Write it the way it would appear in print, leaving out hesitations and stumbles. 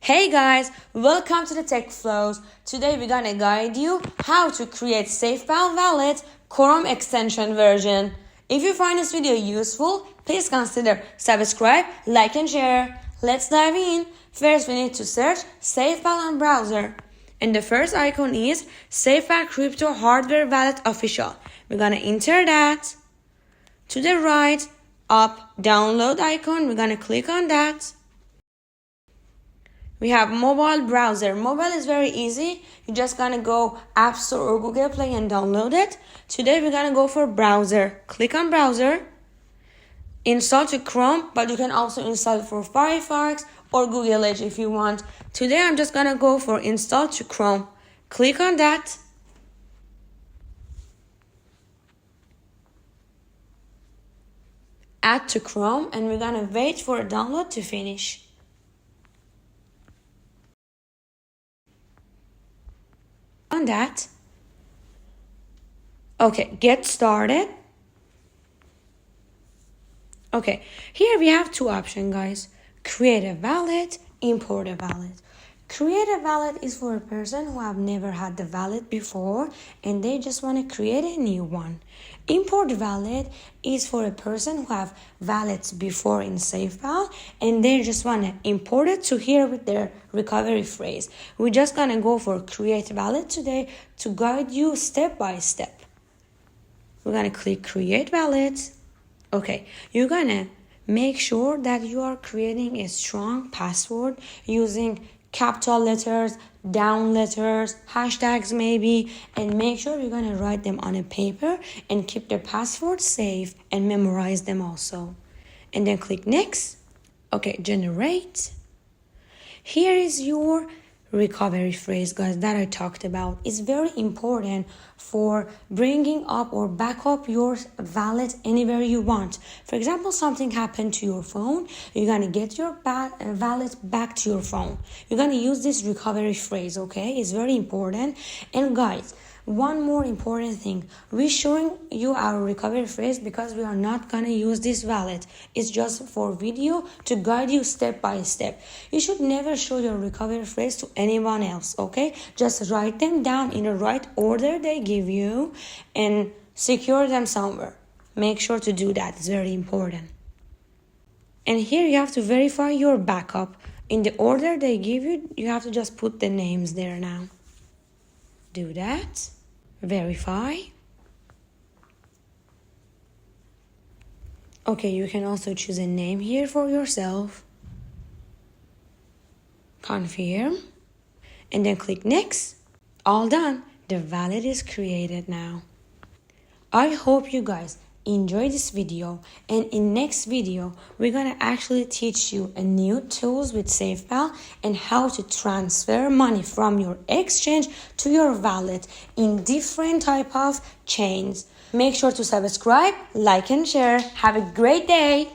Hey guys, welcome to the Tech Flows. Today we're gonna guide you how to create SafePal Wallet Chrome extension version. If you find this video useful, please consider subscribe, like and share. Let's dive in. First we need to search SafePal on browser. And the first icon is SafePal Crypto Hardware Wallet Official. We're gonna enter that. To the right, up, download icon, we're gonna click on that. We have mobile browser. Mobile is very easy. You're just gonna go App Store or Google Play and download it. Today we're gonna go for browser. Click on browser. Install to Chrome, but you can also install for Firefox or Google Edge if you want. Today I'm just gonna go for install to Chrome. Click on that. Add to Chrome, and we're gonna wait for a download to finish. On that. Okay, get started. Okay, here we have two options, guys. Create a wallet, import a wallet. Create a wallet is for a person who have never had the wallet before and they just want to create a new one. Import wallet is for a person who have wallets before in SafePal and they just want to import it to here with their recovery phrase. We're just going to go for create wallet today to guide you step by step. We're going to click create wallet. Okay, you're going to make sure that you are creating a strong password using capital letters, down letters, hashtags maybe, and make sure you're going to write them on a paper and keep the password safe and memorize them also. And then click next. Okay, generate. Here is your recovery phrase, guys, that I talked about. It's very important for bringing up or back up your wallet anywhere you want. For example, something happened to your phone, you're gonna get your wallet back to your phone. You're gonna use this recovery phrase, okay? It's very important. And guys, one more important thing, we're showing you our recovery phrase because we are not gonna use this wallet. It's just for video to guide you step by step. You should never show your recovery phrase to anyone else, okay? Just write them down in the right order they give you and secure them somewhere. Make sure to do that, it's very important. And here you have to verify your backup. In the order they give you, you have to just put the names there now. Do that. Verify. Okay, you can also choose a name here for yourself. Confirm. And then click next. All done. The wallet is created now. I hope you guys enjoy this video, and in next video we're gonna actually teach you a new tools with SafePal and how to transfer money from your exchange to your wallet in different type of chains. Make sure to subscribe, like and share. Have a great day.